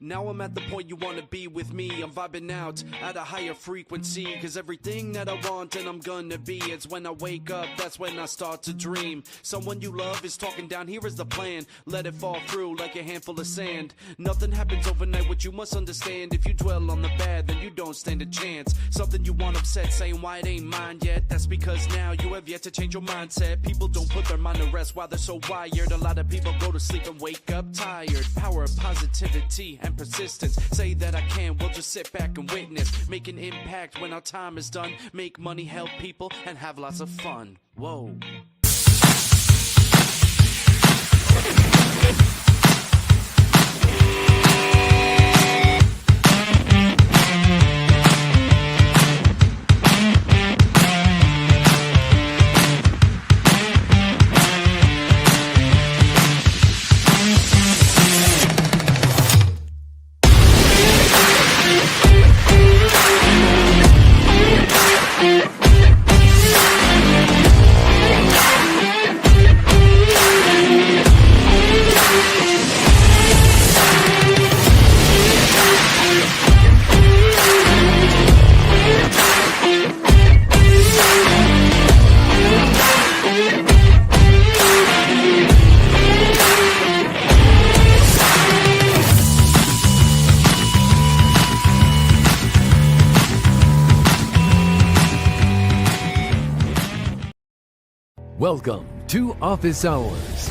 Now I'm at the point you wanna be with me. I'm vibing out at a higher frequency, cause everything that I want and I'm gonna be, it's when I wake up, that's when I start to dream. Someone you love is talking down, here is the plan. Let it fall through like a handful of sand. Nothing happens overnight, what you must understand. If you dwell on the bad, then you don't stand a chance. Something you want upset, saying why it ain't mine yet. That's because now you have yet to change your mindset. People don't put their mind to rest while they're so wired. A lot of people go to sleep and wake up tired. Power of positivity and persistence. Say that I can, we'll just sit back and witness. Make an impact when our time is done. Make money, help people, and have lots of fun. Whoa. Welcome to Office Hours,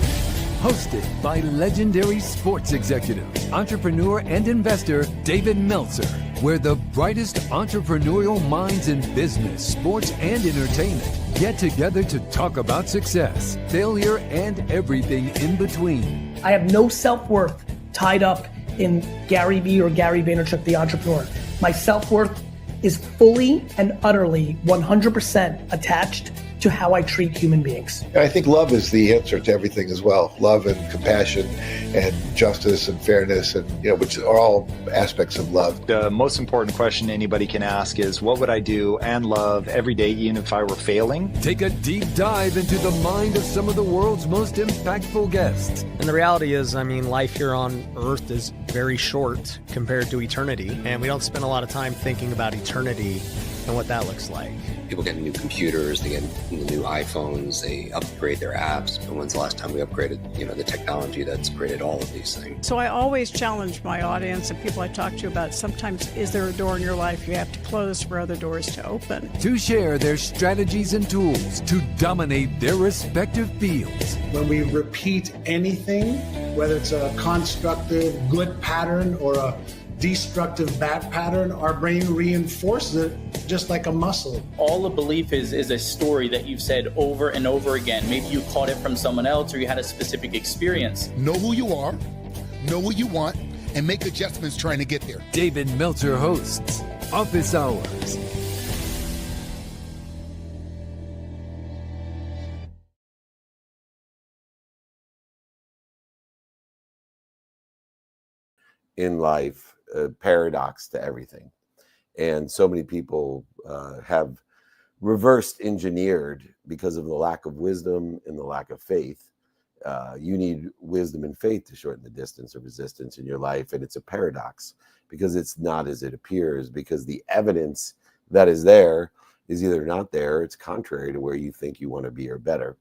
hosted by legendary sports executive, entrepreneur, and investor David Meltzer, where the brightest entrepreneurial minds in business, sports, and entertainment get together to talk about success, failure, and everything in between. I have no self-worth tied up in Gary Vee or Gary Vaynerchuk, the entrepreneur. My self-worth is fully and utterly 100% attached to how I treat human beings. I think love is the answer to everything as well. Love and compassion and justice and fairness, and which are all aspects of love. The most important question anybody can ask is, what would I do and love every day even if I were failing? Take a deep dive into the mind of some of the world's most impactful guests. And the reality is, life here on Earth is very short compared to eternity, and we don't spend a lot of time thinking about eternity and what that looks like. People get new computers, they get new iPhones, they upgrade their apps. But when's the last time we upgraded, the technology that's created all of these things? So I always challenge my audience and people I talk to about, sometimes is there a door in your life you have to close for other doors to open? To share their strategies and tools to dominate their respective fields. When we repeat anything, whether it's a constructive good pattern or a destructive bad pattern, our brain reinforces it just like a muscle. All a belief is a story that you've said over and over again. Maybe you caught it from someone else or you had a specific experience. Know who you are, know what you want, and make adjustments trying to get there. David Meltzer hosts Office Hours. In life, a paradox to everything. And so many people have reversed engineered because of the lack of wisdom and the lack of faith. You need wisdom and faith to shorten the distance of resistance in your life. And it's a paradox because it's not as it appears, because the evidence that is there is either not there, it's contrary to where you think you want to be or better.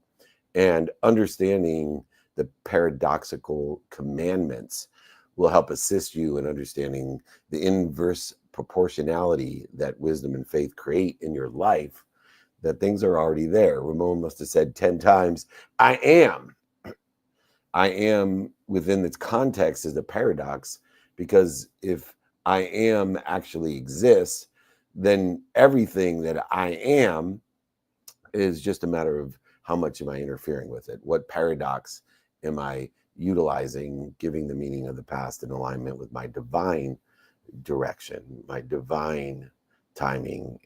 And understanding the paradoxical commandments will help assist you in understanding the inverse proportionality that wisdom and faith create in your life, that things are already there. Ramon must have said 10 times, I am. I am within its context is the paradox, because if I am actually exists, then everything that I am is just a matter of how much am I interfering with it? What paradox am I utilizing, giving the meaning of the past in alignment with my divine direction, my divine timing,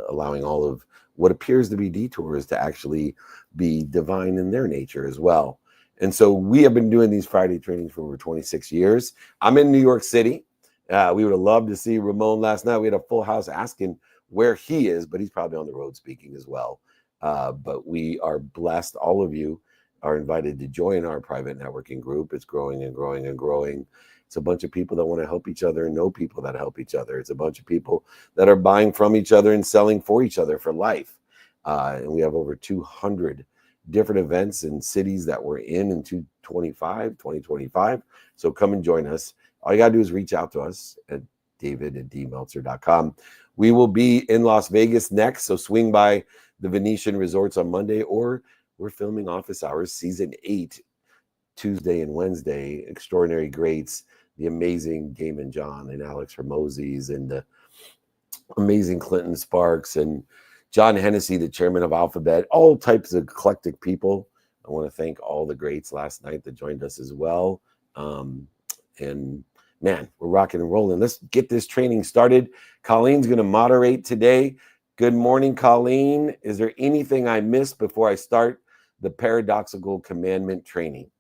allowing all of what appears to be detours to actually be divine in their nature as well. And so we have been doing these Friday trainings for over 26 years. I'm in New York City. We would have loved to see Ramon last night. We had a full house asking where he is, but he's probably on the road speaking as well. But we are blessed. All of you are invited to join our private networking group. It's growing and growing and growing. It's a bunch of people that want to help each other and know people that help each other. It's a bunch of people that are buying from each other and selling for each other for life. And we have over 200 different events in cities that we're in 2025. So come and join us. All you got to do is reach out to us at david@dmeltzer.com. We will be in Las Vegas next, so swing by the Venetian Resorts on Monday, or we're filming Office Hours Season 8, Tuesday and Wednesday. Extraordinary Greats, the amazing Damon John and Alex Hermosi, and the amazing Clinton Sparks and John Hennessy, the chairman of Alphabet, all types of eclectic people. I want to thank all the greats last night that joined us as well. And man, we're rocking and rolling. Let's get this training started. Colleen's going to moderate today. Good morning, Colleen. Is there anything I missed before I start the paradoxical commandment training?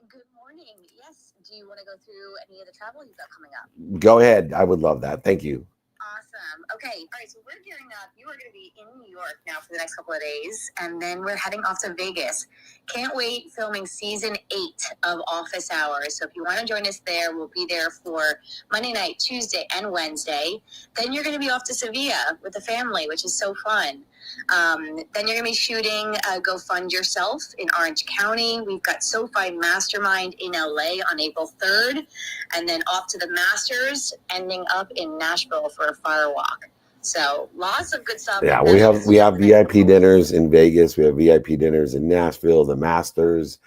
Good morning. Yes. Do you want to go through any of the travel you've got coming up? Go ahead. I would love that. Thank you. Awesome. Okay. All right. So we're gearing up. You are going to be in New York now for the next couple of days, and then we're heading off to Vegas. Can't wait, filming season 8 of Office Hours. So if you want to join us there, we'll be there for Monday night, Tuesday, and Wednesday. Then you're going to be off to Sevilla with the family, which is so fun. Then you're going to be shooting Go Fund Yourself in Orange County. We've got SoFi Mastermind in LA on April 3rd, and then off to the Masters, ending up in Nashville for a fire walk. So lots of good stuff. Yeah, we have VIP dinners in Vegas. We have VIP dinners in Nashville, the Masters.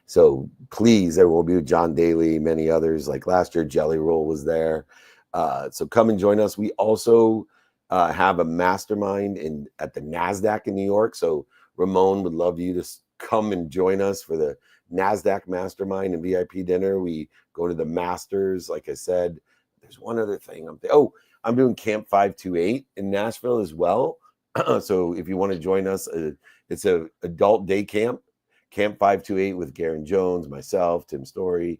So please, everyone will be with John Daly, many others. Like last year, Jelly Roll was there. So come and join us. We also have a mastermind at the NASDAQ in New York. So Ramon would love you to come and join us for the NASDAQ mastermind and VIP dinner. We go to the Masters. Like I said, there's one other thing. I'm doing Camp 528 in Nashville as well. So if you want to join us, it's a adult day camp, Camp 528 with Garen Jones, myself, Tim Story,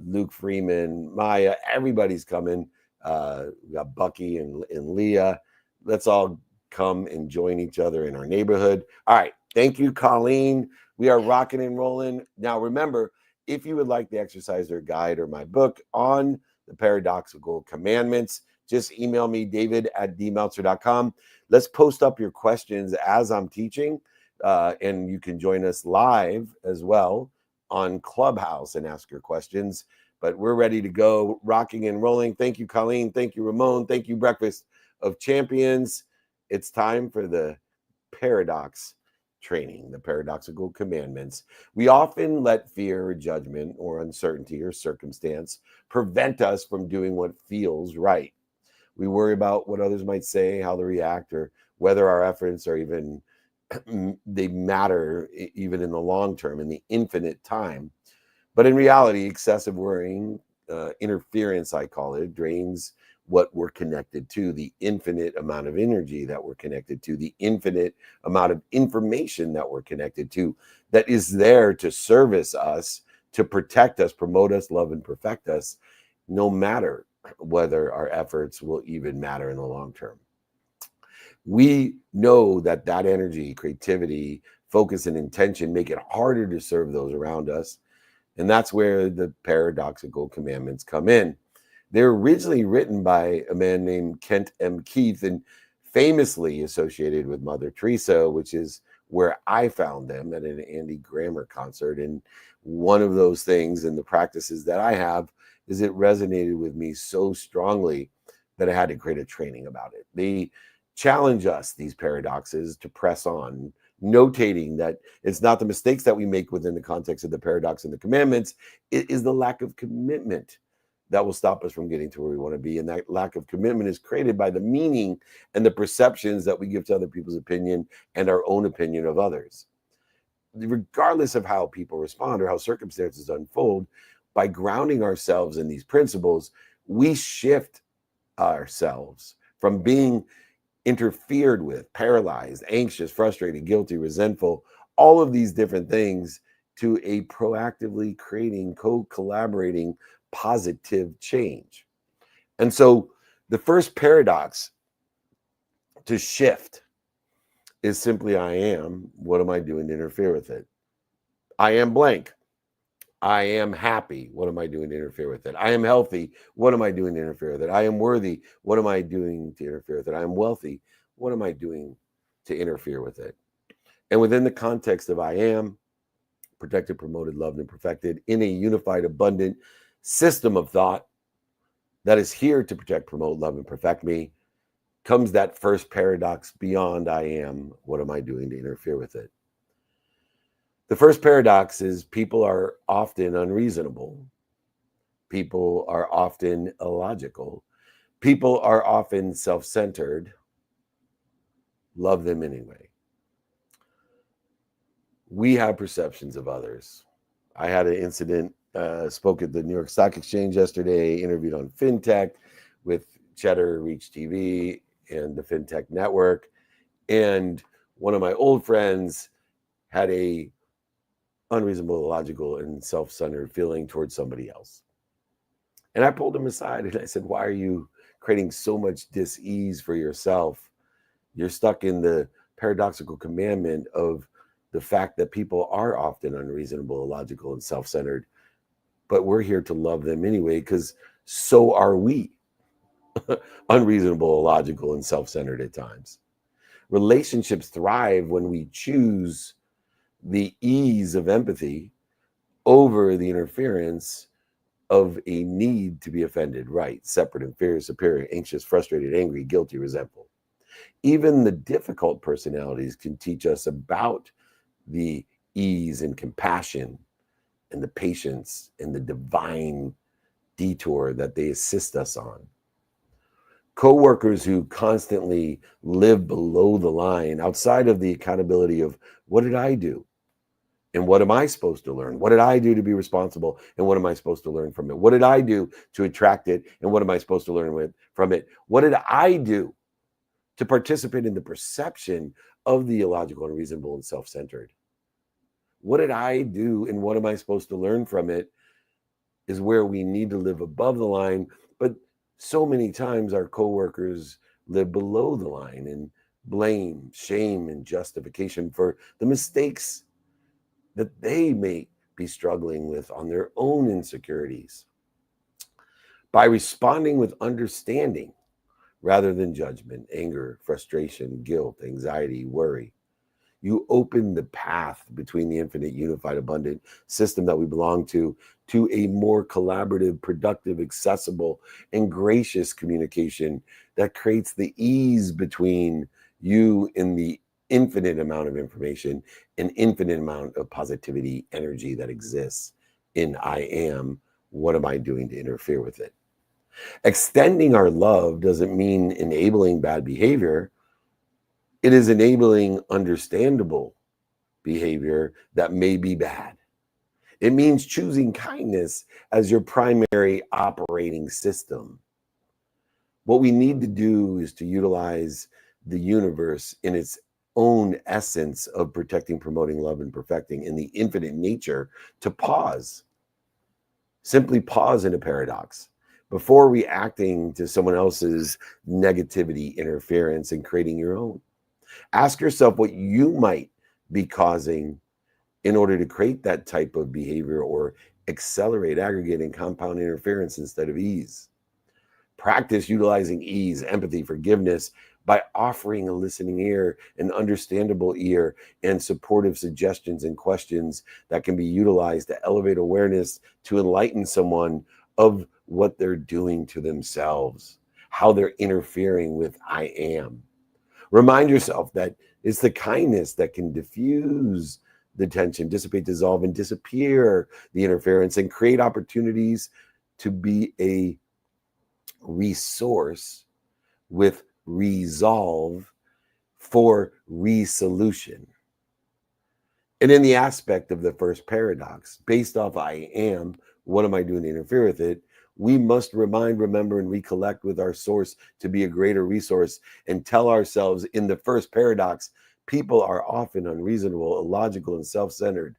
Luke Freeman, Maya, everybody's coming. We got Bucky and Leah. Let's all come and join each other in our neighborhood. All right. Thank you, Colleen. We are rocking and rolling. Now, remember, if you would like the exerciser guide or my book on the paradoxical commandments, just email me, david@dmeltzer.com. Let's post up your questions as I'm teaching, and you can join us live as well on Clubhouse and ask your questions. But we're ready to go, rocking and rolling. Thank you, Colleen. Thank you, Ramon. Thank you, Breakfast of Champions. It's time for the paradox training, the paradoxical commandments. We often let fear or judgment or uncertainty or circumstance prevent us from doing what feels right. We worry about what others might say, how they react, or whether our efforts are even, they matter even in the long term, in the infinite time. But in reality, excessive worrying, interference, I call it, drains what we're connected to, the infinite amount of energy that we're connected to, the infinite amount of information that we're connected to, that is there to service us, to protect us, promote us, love, and perfect us, no matter whether our efforts will even matter in the long term. We know that energy, creativity, focus, and intention make it harder to serve those around us. And that's where the paradoxical commandments come in. They're originally written by a man named Kent M. Keith and famously associated with Mother Teresa, which is where I found them at an Andy Grammer concert. And one of those things and the practices that I have is it resonated with me so strongly that I had to create a training about it. They challenge us, these paradoxes, to press on, notating that it's not the mistakes that we make within the context of the paradox and the commandments. It is the lack of commitment that will stop us from getting to where we want to be. And that lack of commitment is created by the meaning and the perceptions that we give to other people's opinion and our own opinion of others. Regardless of how people respond or how circumstances unfold, by grounding ourselves in these principles, we shift ourselves from being interfered with, paralyzed, anxious, frustrated, guilty, resentful, all of these different things, to a proactively creating, co-collaborating, positive change. And so the first paradox to shift is simply I am. What am I doing to interfere with it? I am blank. I am happy. What am I doing to interfere with it? I am healthy. What am I doing to interfere with it? I am worthy. What am I doing to interfere with it? I am wealthy. What am I doing to interfere with it? And within the context of I am, protected, promoted, loved, and perfected in a unified, abundant system of thought that is here to protect, promote, love, and perfect me, comes that first paradox beyond I am. What am I doing to interfere with it? The first paradox is people are often unreasonable. People are often illogical. People are often self-centered. Love them anyway. We have perceptions of others. I had an incident, spoke at the New York Stock Exchange yesterday, interviewed on FinTech with Cheddar, Reach TV, and the FinTech Network. And one of my old friends had a unreasonable, illogical, and self-centered feeling towards somebody else. And I pulled him aside and I said, why are you creating so much dis-ease for yourself? You're stuck in the paradoxical commandment of the fact that people are often unreasonable, illogical, and self-centered, but we're here to love them anyway, because so are we. Unreasonable, illogical, and self-centered at times. Relationships thrive when we choose the ease of empathy over the interference of a need to be offended, right, separate, inferior, superior, anxious, frustrated, angry, guilty, resentful. Even the difficult personalities can teach us about the ease and compassion and the patience and the divine detour that they assist us on. Co-workers who constantly live below the line, outside of the accountability of what did I do? And what am I supposed to learn? What did I do to be responsible? And what am I supposed to learn from it? What did I do to attract it? And what am I supposed to learn from it? What did I do to participate in the perception of the illogical, unreasonable, and self-centered? What did I do and what am I supposed to learn from it is where we need to live above the line. But so many times our coworkers live below the line in blame, shame, and justification for the mistakes that they may be struggling with on their own insecurities. By responding with understanding rather than judgment, anger, frustration, guilt, anxiety, worry, you open the path between the infinite, unified, abundant system that we belong to a more collaborative, productive, accessible, and gracious communication that creates the ease between you and the infinite amount of information, an infinite amount of positivity, energy that exists in I am. What am I doing to interfere with it? Extending our love doesn't mean enabling bad behavior. It is enabling understandable behavior that may be bad. It means choosing kindness as your primary operating system. What we need to do is to utilize the universe in its own essence of protecting, promoting, love, and perfecting in the infinite nature to pause. Simply pause in a paradox before reacting to someone else's negativity, interference, and creating your own. Ask yourself what you might be causing in order to create that type of behavior or accelerate, aggregate, and compound interference instead of ease. Practice utilizing ease, empathy, forgiveness by offering a listening ear, an understandable ear, and supportive suggestions and questions that can be utilized to elevate awareness, to enlighten someone of what they're doing to themselves, how they're interfering with I am. Remind yourself that it's the kindness that can diffuse the tension, dissipate, dissolve, and disappear the interference and create opportunities to be a resource with resolve for resolution. And in the aspect of the first paradox, based off I am, what am I doing to interfere with it? We must remind, remember, and recollect with our source to be a greater resource and tell ourselves in the first paradox, people are often unreasonable, illogical, and self-centered.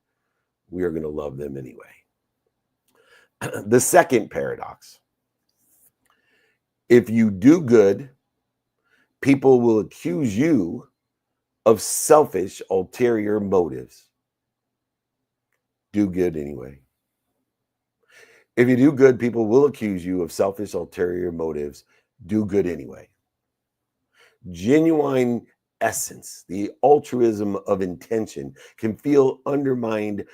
We are going to love them anyway. The second paradox, if you do good, people will accuse you of selfish, ulterior motives. Do good anyway. If you do good, people will accuse you of selfish, ulterior motives. Do good anyway. Genuine essence, the altruism of intention, can feel undermined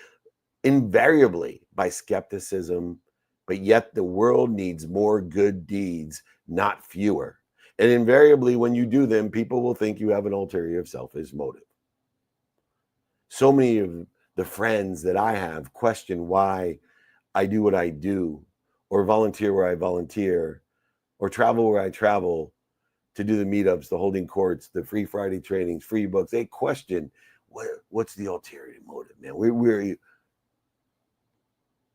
invariably by skepticism, but yet the world needs more good deeds, not fewer. And invariably, when you do them, people will think you have an ulterior selfish motive. So many of the friends that I have question why I do what I do, or volunteer where I volunteer, or travel where I travel to do the meetups, the holding courts, the free Friday trainings, free books. They question, what's the ulterior motive, man? Where are you?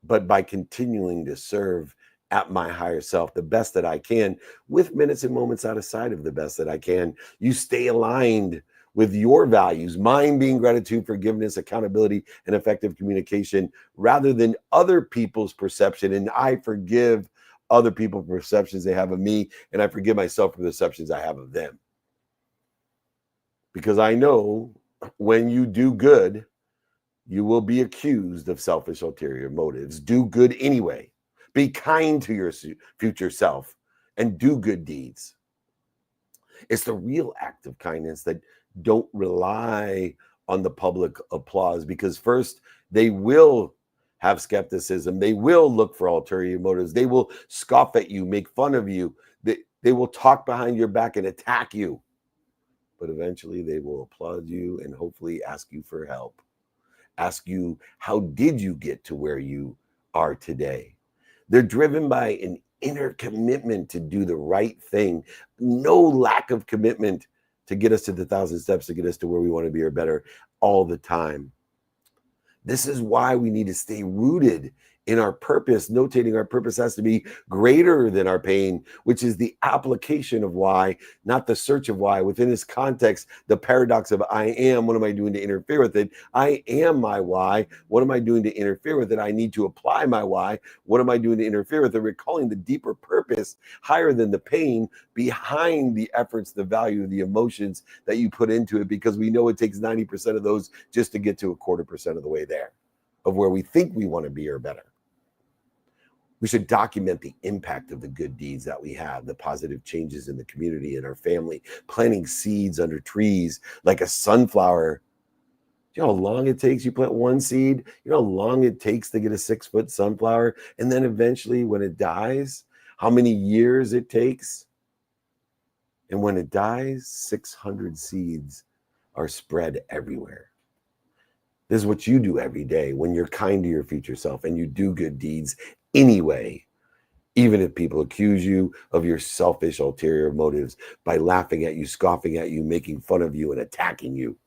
But by continuing to serve at my higher self the best that I can, with minutes and moments out of sight of the best that I can, you stay aligned with your values, mine being gratitude, forgiveness, accountability, and effective communication, rather than other people's perception. And I forgive other people's perceptions they have of me, and I forgive myself for the perceptions I have of them. Because I know when you do good, you will be accused of selfish, ulterior motives. Do good anyway. Be kind to your future self and do good deeds. It's the real act of kindness that don't rely on the public applause, because first, they will have skepticism. They will look for ulterior motives. They will scoff at you, make fun of you. They will talk behind your back and attack you. But eventually they will applaud you and hopefully ask you for help. Ask you, how did you get to where you are today? They're driven by an inner commitment to do the right thing. No lack of commitment to get us to the 1,000 steps to get us to where we want to be or better all the time. This is why we need to stay rooted in our purpose. Notating our purpose has to be greater than our pain, which is the application of why, not the search of why. Within this context, the paradox of I am, what am I doing to interfere with it? I am my why. What am I doing to interfere with it? I need to apply my why. What am I doing to interfere with it? Recalling the deeper purpose higher than the pain behind the efforts, the value, the emotions that you put into it, because we know it takes 90% of those just to get to 25% of the way there of where we think we want to be or better. We should document the impact of the good deeds that we have, the positive changes in the community and our family, planting seeds under trees like a sunflower. You know how long it takes? You plant one seed, you know how long it takes to get a 6-foot sunflower? And then eventually when it dies, how many years it takes? And when it dies, 600 seeds are spread everywhere. This is what you do every day when you're kind to your future self and you do good deeds anyway, even if people accuse you of your selfish, ulterior motives by laughing at you, scoffing at you, making fun of you, and attacking you.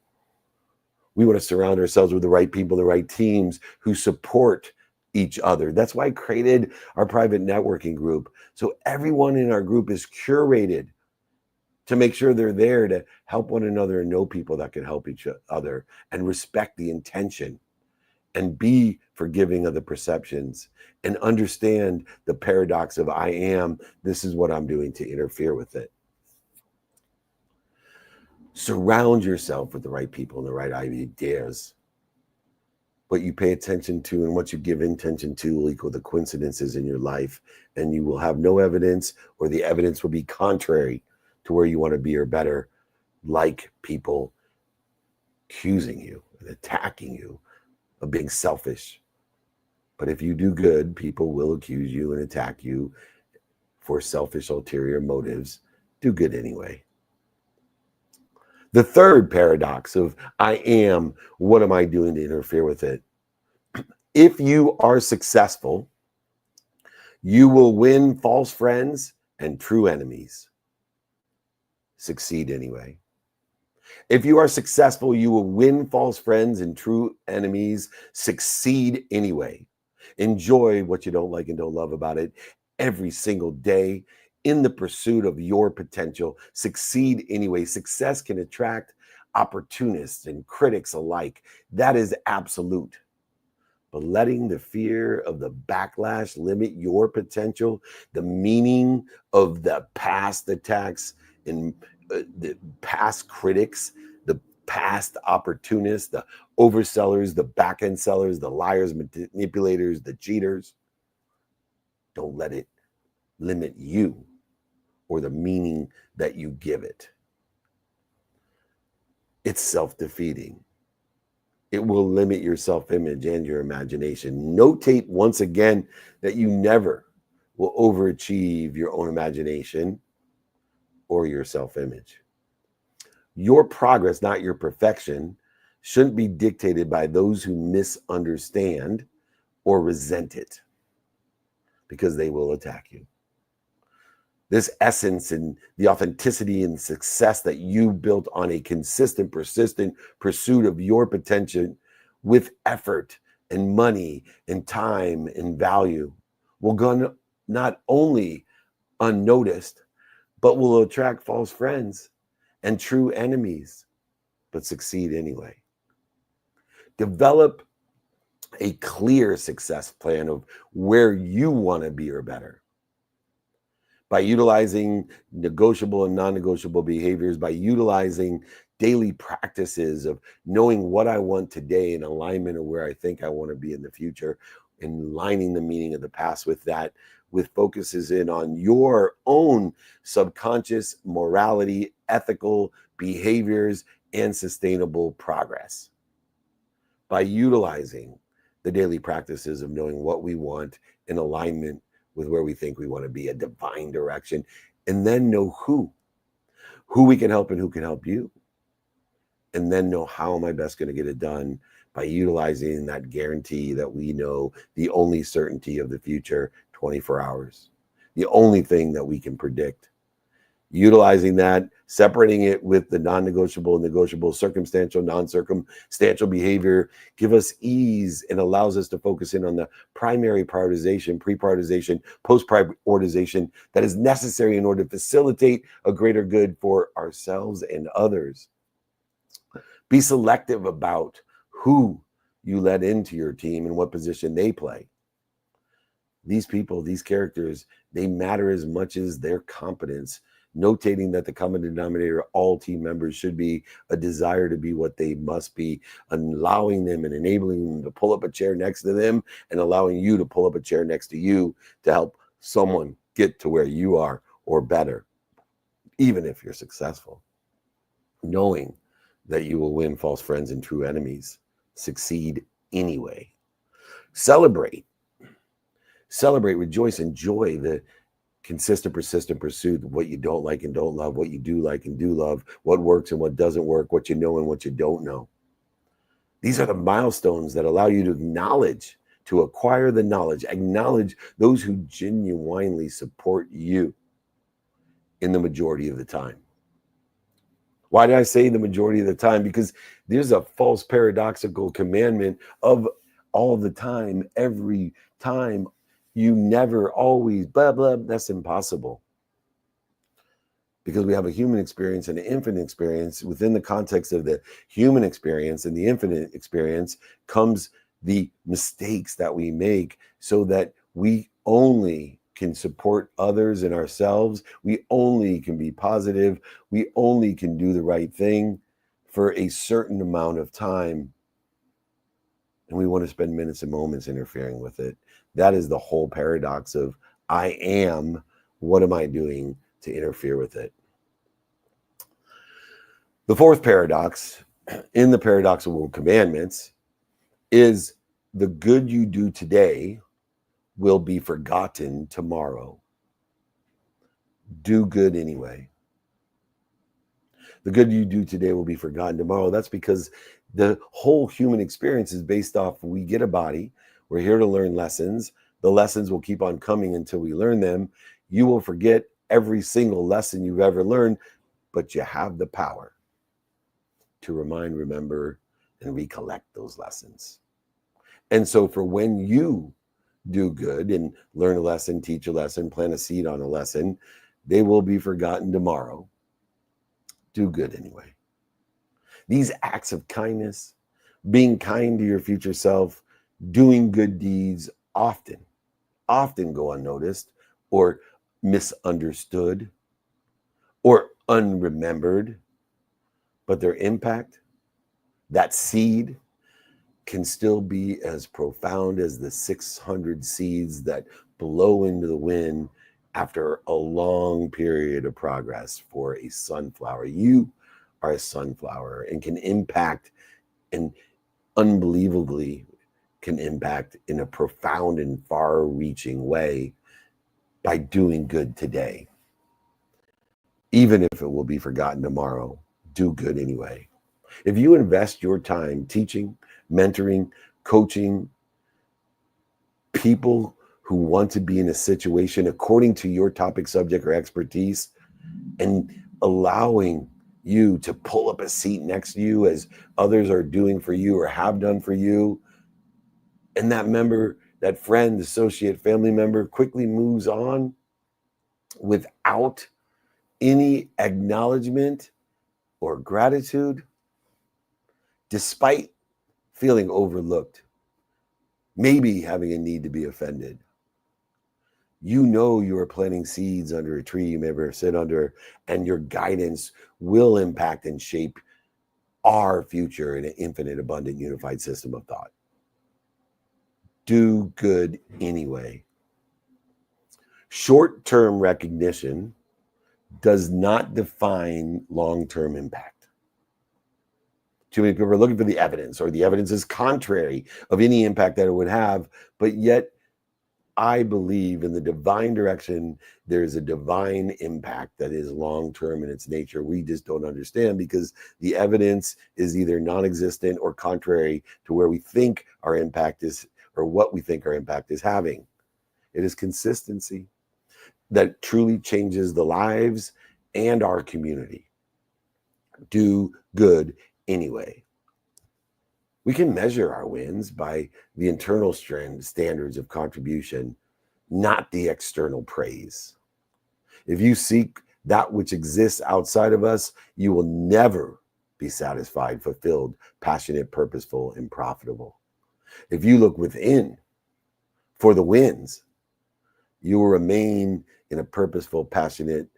We want to surround ourselves with the right people, the right teams who support each other. That's why I created our private networking group. So everyone in our group is curated to make sure they're there to help one another and know people that can help each other and respect the intention and be forgiving of the perceptions and understand the paradox of I am, this is what I'm doing to interfere with it. Surround yourself with the right people and the right ideas. What you pay attention to and what you give intention to will equal the coincidences in your life, and you will have no evidence, or the evidence will be contrary to where you want to be or better, like people accusing you and attacking you of being selfish. But if you do good, people will accuse you and attack you for selfish, ulterior motives. Do good anyway. The third paradox of I am, what am I doing to interfere with it? If you are successful, you will win false friends and true enemies. Succeed anyway. If you are successful, you will win false friends and true enemies. Succeed anyway. Enjoy what you don't like and don't love about it every single day in the pursuit of your potential. Succeed anyway. Success can attract opportunists and critics alike. That is absolute. But letting the fear of the backlash limit your potential, the meaning of the past attacks and the past critics, the past opportunists, the oversellers, the back-end sellers, the liars, manipulators, the cheaters. Don't let it limit you or the meaning that you give it. It's self-defeating. It will limit your self-image and your imagination. Notate once again that you never will overachieve your own imagination or your self-image. Your progress, not your perfection, shouldn't be dictated by those who misunderstand or resent it, because they will attack you. This essence and the authenticity and success that you built on a consistent, persistent pursuit of your potential with effort and money and time and value will go not only unnoticed, but will attract false friends and true enemies, but succeed anyway. Develop a clear success plan of where you want to be or better. By utilizing negotiable and non-negotiable behaviors, by utilizing daily practices of knowing what I want today in alignment of where I think I want to be in the future, and aligning the meaning of the past with that, with focuses in on your own subconscious morality, ethical behaviors, and sustainable progress. By utilizing the daily practices of knowing what we want in alignment with where we think we want to be, a divine direction, and then know who we can help and who can help you. And then know, how am I best going to get it done? By utilizing that guarantee that we know, the only certainty of the future, 24 hours, the only thing that we can predict. Utilizing that, separating it with the non-negotiable, negotiable, circumstantial, non-circumstantial behavior, give us ease and allows us to focus in on the primary prioritization, pre-prioritization, post-prioritization that is necessary in order to facilitate a greater good for ourselves and others. Be selective about who you let into your team and what position they play. These people, these characters, they matter as much as their competence. Notating that the common denominator of all team members should be a desire to be what they must be, allowing them and enabling them to pull up a chair next to them and allowing you to pull up a chair next to you to help someone get to where you are or better, even if you're successful. Knowing that you will win false friends and true enemies, succeed anyway. Celebrate, rejoice, enjoy the consistent, persistent pursuit of what you don't like and don't love, what you do like and do love, what works and what doesn't work, what you know and what you don't know. These are the milestones that allow you to acknowledge, to acquire the knowledge, acknowledge those who genuinely support you in the majority of the time. Why did I say the majority of the time? Because there's a false paradoxical commandment of all the time, every time. You never, always, blah, blah. That's impossible. Because we have a human experience and an infinite experience. Within the context of the human experience and the infinite experience comes the mistakes that we make, so that we only can support others and ourselves. We only can be positive. We only can do the right thing for a certain amount of time. And we want to spend minutes and moments interfering with it. That is the whole paradox of I am, what am I doing to interfere with it? The fourth paradox in the paradoxical commandments is the good you do today will be forgotten tomorrow. Do good anyway. The good you do today will be forgotten tomorrow. That's because the whole human experience is based off, we get a body, we're here to learn lessons. The lessons will keep on coming until we learn them. You will forget every single lesson you've ever learned, but you have the power to remind, remember, and recollect those lessons. And so for when you do good and learn a lesson, teach a lesson, plant a seed on a lesson, they will be forgotten tomorrow. Do good anyway. These acts of kindness, being kind to your future self, doing good deeds often go unnoticed or misunderstood or unremembered, but their impact, that seed, can still be as profound as the 600 seeds that blow into the wind after a long period of progress for a sunflower. You are a sunflower and can impact, and unbelievably can impact in a profound and far-reaching way by doing good today. Even if it will be forgotten tomorrow, do good anyway. If you invest your time teaching, mentoring, coaching people who want to be in a situation according to your topic, subject, or expertise, and allowing you to pull up a seat next to you as others are doing for you or have done for you, and that member, that friend, associate, family member quickly moves on without any acknowledgement or gratitude, despite feeling overlooked, maybe having a need to be offended. You know you are planting seeds under a tree you may ever sit under, and your guidance will impact and shape our future in an infinite, abundant, unified system of thought. Do good anyway. Short-term recognition does not define long-term impact. Too many people are looking for the evidence, or the evidence is contrary of any impact that it would have, but yet I believe in the divine direction. There's a divine impact that is long-term in its nature. We just don't understand because the evidence is either non-existent or contrary to where we think our impact is, or what we think our impact is having. It is consistency that truly changes the lives and our community. Do good anyway. We can measure our wins by the internal standards of contribution, not the external praise. If you seek that which exists outside of us, you will never be satisfied, fulfilled, passionate, purposeful, and profitable. If you look within for the wins, you will remain in a purposeful, passionate,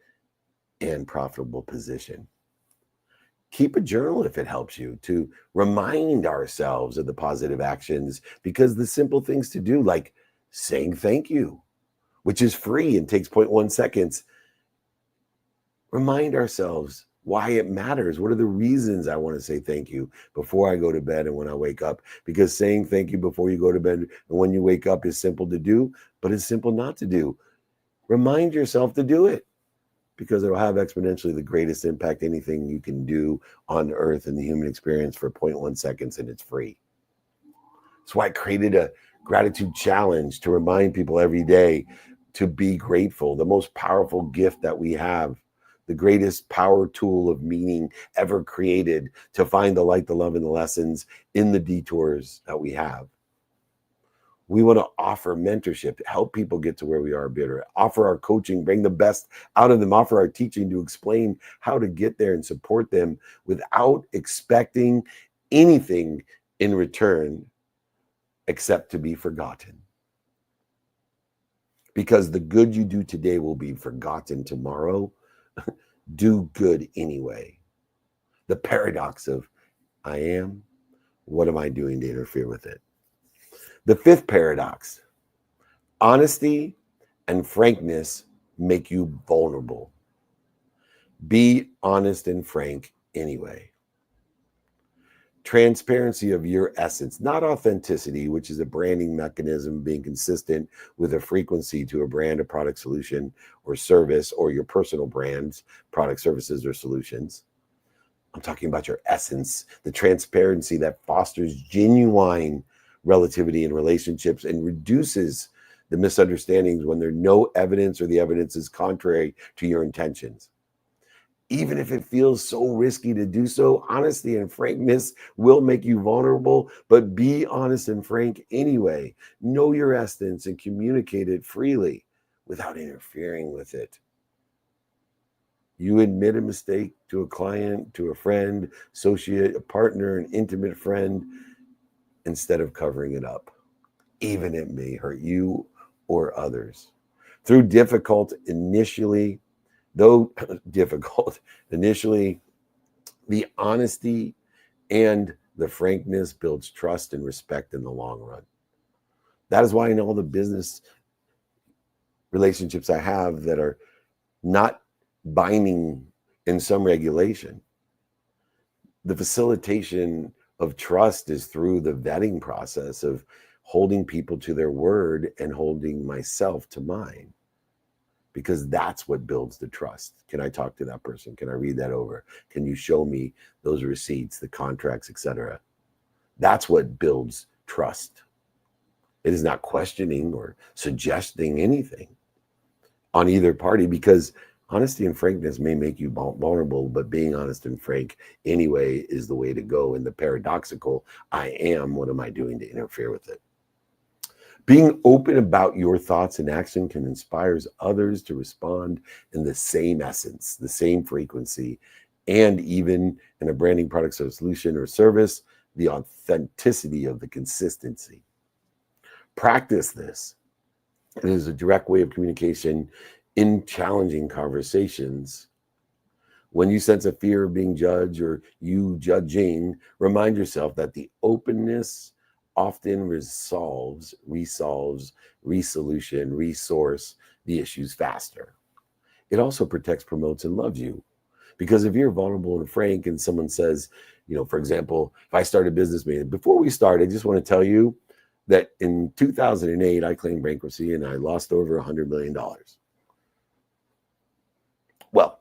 and profitable position. Keep a journal if it helps you to remind ourselves of the positive actions, because the simple things to do, like saying thank you, which is free and takes 0.1 seconds. Remind ourselves why it matters. What are the reasons I want to say thank you before I go to bed and when I wake up? Because saying thank you before you go to bed and when you wake up is simple to do, but it's simple not to do. Remind yourself to do it, because it'll have exponentially the greatest impact anything you can do on earth in the human experience for 0.1 seconds, and it's free. That's why I created a gratitude challenge to remind people every day to be grateful, the most powerful gift that we have, the greatest power tool of meaning ever created, to find the light, the love, and the lessons in the detours that we have. We want to offer mentorship, help people get to where we are better, offer our coaching, bring the best out of them, offer our teaching to explain how to get there and support them without expecting anything in return except to be forgotten. Because the good you do today will be forgotten tomorrow. Do good anyway. The paradox of I am, what am I doing to interfere with it? The fifth paradox: honesty and frankness make you vulnerable. Be honest and frank anyway. Transparency of your essence, not authenticity, which is a branding mechanism, being consistent with a frequency to a brand, a product, solution, or service, or your personal brands, products, services, or solutions. I'm talking about your essence, the transparency that fosters genuine relativity in relationships and reduces the misunderstandings when there's no evidence or the evidence is contrary to your intentions. Even if it feels so risky to do so, honesty and frankness will make you vulnerable, but be honest and frank anyway. Know your essence and communicate it freely without interfering with it. You admit a mistake to a client, to a friend, associate, a partner, an intimate friend, instead of covering it up, even it may hurt you or others. Though difficult initially, the honesty and the frankness builds trust and respect in the long run. That is why in all the business relationships I have that are not binding in some regulation. The facilitation of trust is through the vetting process of holding people to their word and holding myself to mine, because that's what builds the trust. Can I talk to that person? Can I read that over? Can you show me those receipts, the contracts, etc.? That's what builds trust. It is not questioning or suggesting anything on either party, because honesty and frankness may make you vulnerable, but being honest and frank anyway is the way to go. And the paradoxical, I am, what am I doing to interfere with it? Being open about your thoughts and action can inspire others to respond in the same essence, the same frequency, and even in a branding, product, or solution or service, the authenticity of the consistency. Practice this. It is a direct way of communication in challenging conversations. When you sense a fear of being judged or you judging, remind yourself that the openness often resolves, resource the issues faster. It also protects, promotes, and loves you. Because if you're vulnerable and frank and someone says, for example, if I start a business meeting, before we start, I just want to tell you that in 2008, I claimed bankruptcy and I lost over $100 million. Well,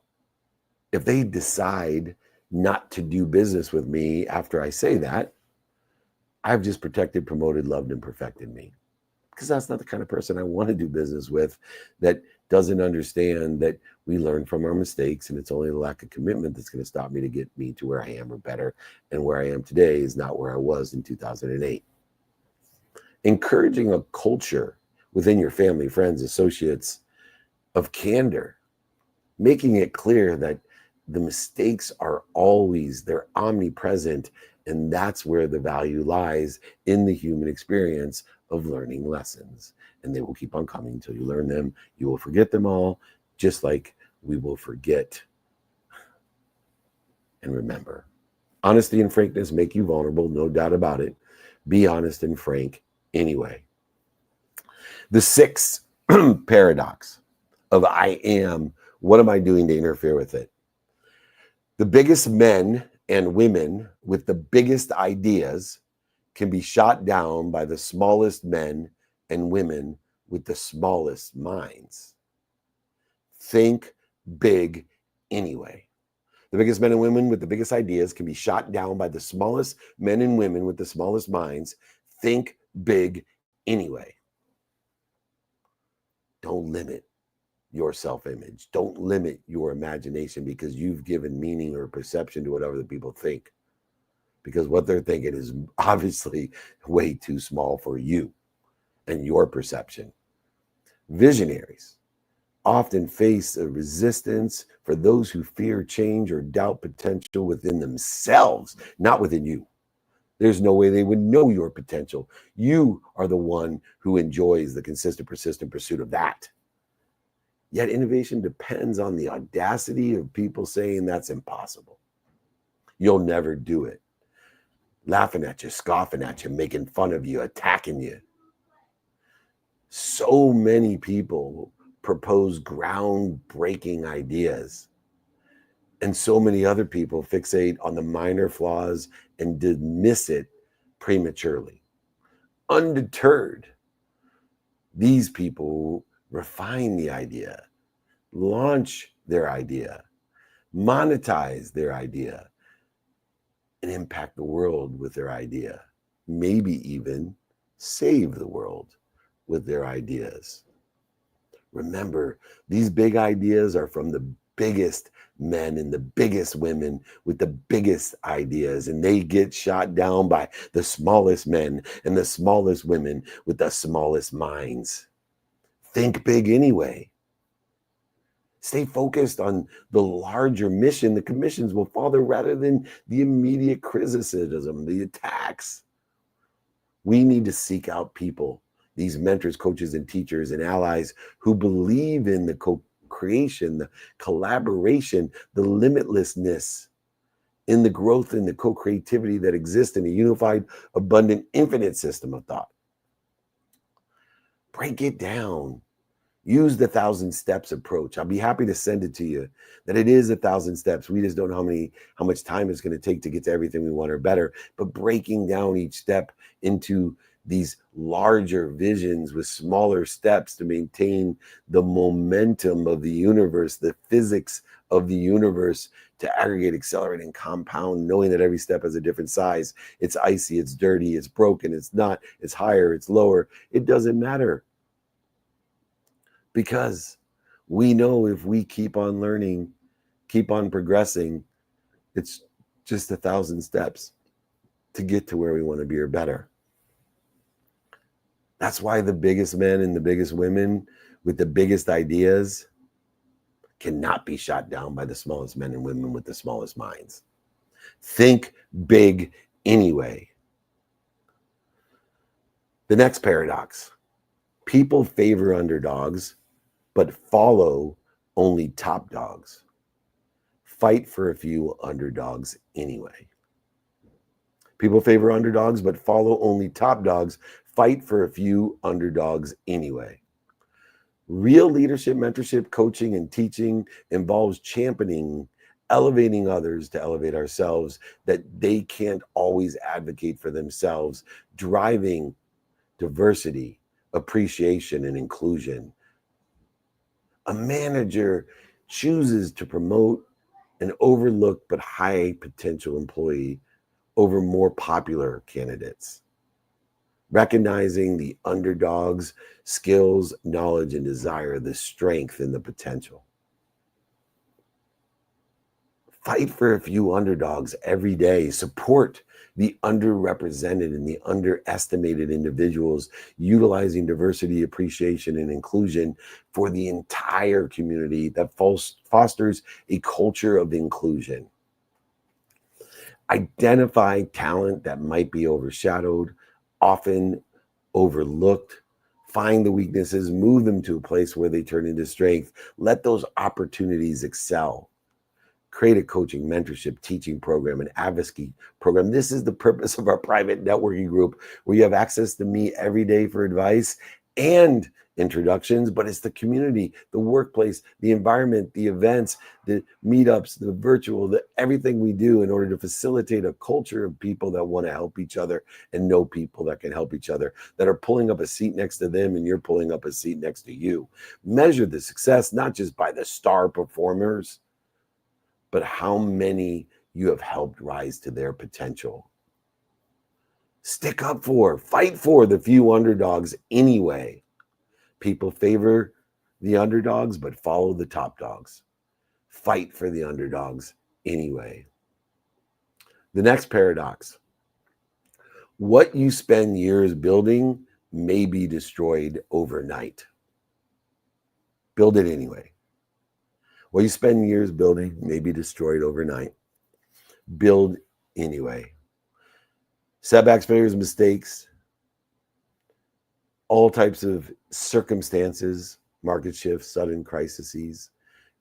if they decide not to do business with me after I say that, I've just protected, promoted, loved, and perfected me. Because that's not the kind of person I want to do business with, that doesn't understand that we learn from our mistakes, and it's only the lack of commitment that's going to stop me to get me to where I am or better. And where I am today is not where I was in 2008. Encouraging a culture within your family, friends, associates of candor, making it clear that the mistakes are always, they're omnipresent, and that's where the value lies in the human experience of learning lessons. And they will keep on coming until you learn them. You will forget them all, just like we will forget and remember. Honesty and frankness make you vulnerable, no doubt about it. Be honest and frank anyway. The sixth paradox of I am, what am I doing to interfere with it? The biggest men and women with the biggest ideas can be shot down by the smallest men and women with the smallest minds. Think big anyway. The biggest men and women with the biggest ideas can be shot down by the smallest men and women with the smallest minds. Think big anyway. Don't limit your self-image. Don't limit your imagination because you've given meaning or perception to whatever the people think. Because what they're thinking is obviously way too small for you and your perception. Visionaries often face a resistance for those who fear change or doubt potential within themselves, not within you. There's no way they would know your potential. You are the one who enjoys the consistent, persistent pursuit of that. Yet innovation depends on the audacity of people saying that's impossible. You'll never do it. Laughing at you, scoffing at you, making fun of you, attacking you. So many people propose groundbreaking ideas, and so many other people fixate on the minor flaws and dismiss it prematurely. Undeterred, these people refine the idea, launch their idea, monetize their idea, and impact the world with their idea. Maybe even save the world with their ideas. Remember, these big ideas are from the biggest men and the biggest women with the biggest ideas, and they get shot down by the smallest men and the smallest women with the smallest minds. Think big anyway. Stay focused on the larger mission. The commissions will follow rather than the immediate criticism, the attacks. We need to seek out people, these mentors, coaches, and teachers and allies who believe in the co-creation, the collaboration, the limitlessness, in the growth and the co-creativity that exists in a unified, abundant, infinite system of thought. Break it down. Use the 1,000 steps approach. I'll be happy to send it to you that it is 1,000 steps. We just don't know how much time it's going to take to get to everything we want or better. But breaking down each step into these larger visions with smaller steps to maintain the momentum of the universe, the physics of the universe, to aggregate, accelerate, and compound, knowing that every step has a different size. It's icy, it's dirty, it's broken, it's not, it's higher, it's lower. It doesn't matter. Because we know if we keep on learning, keep on progressing, it's just 1,000 steps to get to where we want to be or better. That's why the biggest men and the biggest women with the biggest ideas cannot be shot down by the smallest men and women with the smallest minds. Think big anyway. The next paradox. People favor underdogs, but follow only top dogs. Fight for a few underdogs anyway. People favor underdogs, but follow only top dogs. Fight for a few underdogs anyway. Real leadership, mentorship, coaching, and teaching involves championing, elevating others to elevate ourselves, that they can't always advocate for themselves, driving diversity, appreciation, and inclusion. A manager chooses to promote an overlooked but high potential employee over more popular candidates, recognizing the underdog's skills, knowledge, and desire, the strength and the potential. Fight for a few underdogs every day. Support the underrepresented and the underestimated individuals, utilizing diversity, appreciation, and inclusion for the entire community that fosters a culture of inclusion. Identify talent that might be overshadowed, often overlooked. Find the weaknesses, move them to a place where they turn into strength. Let those opportunities excel. Create a coaching, mentorship, teaching program, an advocacy program. This is the purpose of our private networking group, where you have access to me every day for advice and introductions, but it's the community, the workplace, the environment, the events, the meetups, the virtual, everything we do in order to facilitate a culture of people that want to help each other and know people that can help each other, that are pulling up a seat next to them and you're pulling up a seat next to you. Measure the success, not just by the star performers, but how many you have helped rise to their potential. Stick up for, fight for the few underdogs anyway. People favor the underdogs, but follow the top dogs. Fight for the underdogs anyway. The next paradox. What you spend years building may be destroyed overnight. Build it anyway. What you spend years building may be destroyed overnight. Build anyway. Setbacks, failures, mistakes, all types of circumstances, market shifts, sudden crises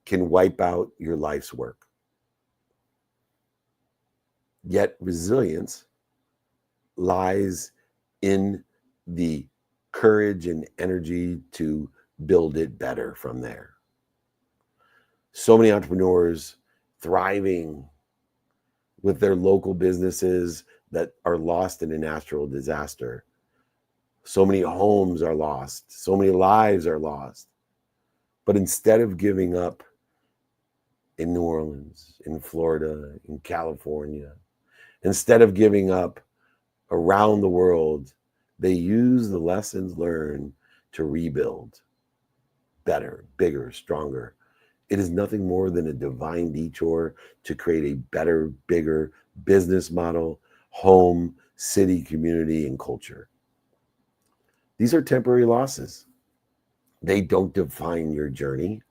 can wipe out your life's work. Yet resilience lies in the courage and energy to build it better from there. So many entrepreneurs thriving with their local businesses that are lost in a natural disaster. So many homes are lost. So many lives are lost. But instead of giving up in New Orleans, in Florida, in California, instead of giving up around the world, they use the lessons learned to rebuild better, bigger, stronger. It is nothing more than a divine detour to create a better, bigger business model, home, city, community, and culture. These are temporary losses. They don't define your journey.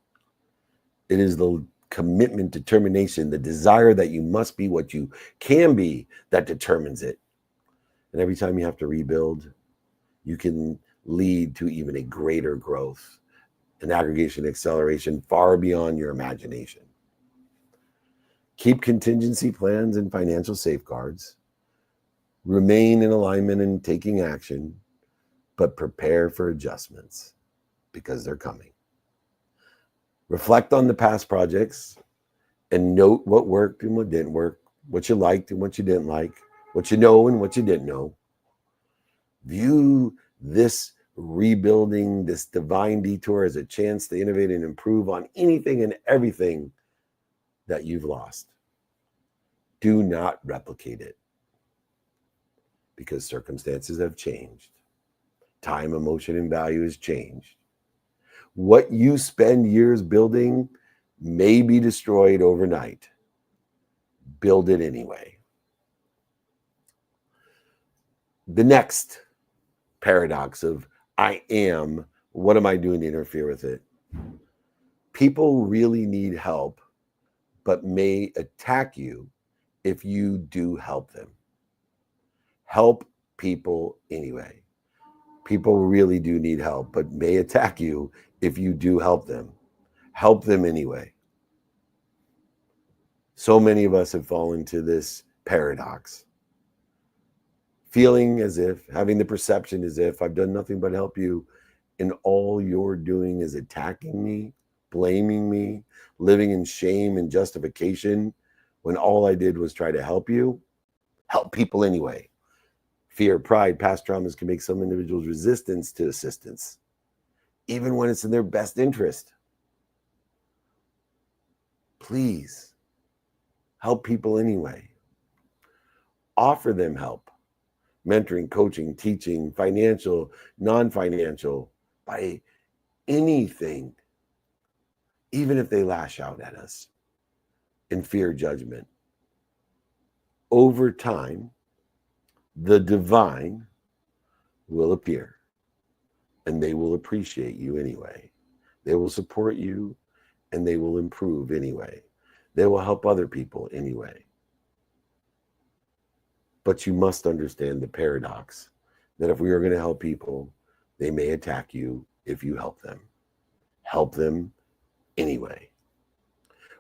It is the commitment, determination, the desire that you must be what you can be that determines it. And every time you have to rebuild, you can lead to even a greater growth, an aggregation, acceleration far beyond your imagination. Keep contingency plans and financial safeguards. Remain in alignment and taking action, but prepare for adjustments because they're coming. Reflect on the past projects and note what worked and what didn't work, what you liked and what you didn't like, what you know and what you didn't know. View this rebuilding, this divine detour as a chance to innovate and improve on anything and everything that you've lost. Do not replicate it, because circumstances have changed. Time, emotion, and value has changed. What you spend years building may be destroyed overnight. Build it anyway. The next paradox of I am, what am I doing to interfere with it? People really need help, but may attack you if you do help them. Help people anyway. People really do need help, but may attack you if you do help them. Help them anyway. So many of us have fallen to this paradox, feeling as if, having the perception as if I've done nothing but help you, and all you're doing is attacking me, blaming me, living in shame and justification, when all I did was try to help you. Help people anyway. Fear, pride, past traumas can make some individuals resistant to assistance, even when it's in their best interest. Please, help people anyway. Offer them help. Mentoring, coaching, teaching, financial, non-financial, by anything, even if they lash out at us in fear, judgment. Over time, the divine will appear, and they will appreciate you anyway. They will support you, and they will improve anyway. They will help other people anyway. But you must understand the paradox that if we are going to help people, they may attack you if you help them. Help them anyway.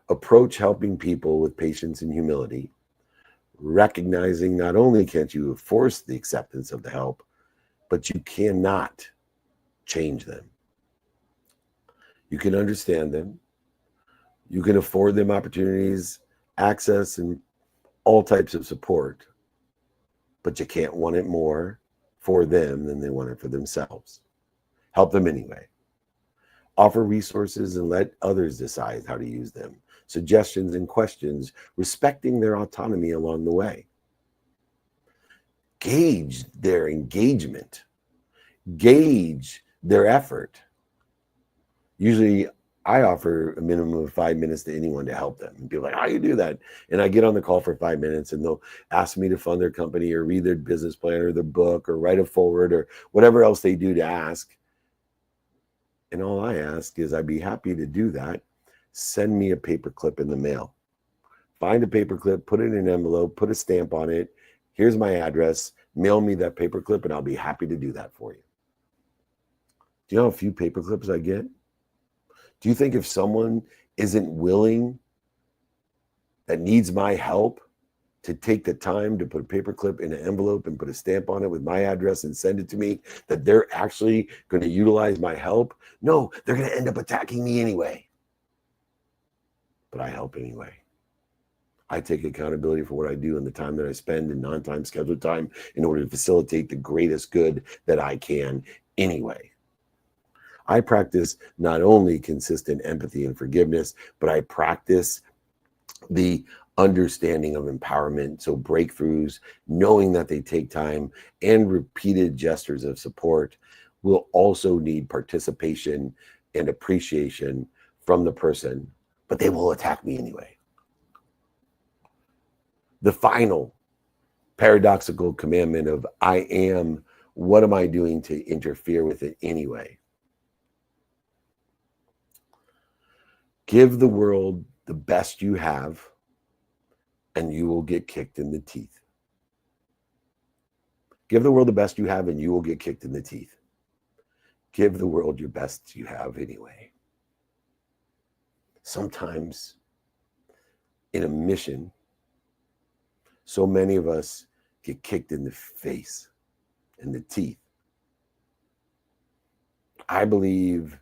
Approach helping people with patience and humility, recognizing not only can't you force the acceptance of the help, but you cannot change them. You can understand them. You can afford them opportunities, access, and all types of support, but you can't want it more for them than they want it for themselves. Help them anyway. Offer resources and let others decide how to use them. Suggestions and questions, respecting their autonomy along the way. Gauge their engagement. Gauge their effort. Usually I offer a minimum of 5 minutes to anyone to help them. And people are like, how do you do that? And I get on the call for 5 minutes and they'll ask me to fund their company or read their business plan or their book or write a forward or whatever else they do to ask. And all I ask is I'd be happy to do that. Send me a paperclip in the mail. Find a paperclip, put it in an envelope, put a stamp on it. Here's my address. Mail me that paperclip and I'll be happy to do that for you. Do you know how few paperclips I get? Do you think if someone isn't willing, that needs my help, to take the time to put a paperclip in an envelope and put a stamp on it with my address and send it to me, that they're actually going to utilize my help? No, they're going to end up attacking me anyway. But I help anyway. I take accountability for what I do and the time that I spend in non-time scheduled time in order to facilitate the greatest good that I can anyway. I practice not only consistent empathy and forgiveness, but I practice the understanding of empowerment. So breakthroughs, knowing that they take time, and repeated gestures of support will also need participation and appreciation from the person, but they will attack me anyway. The final paradoxical commandment of I am, what am I doing to interfere with it anyway? Give the world the best you have, and you will get kicked in the teeth. Give the world the best you have, and you will get kicked in the teeth. Give the world your best you have anyway. Sometimes in a mission, so many of us get kicked in the face, in the teeth. I believe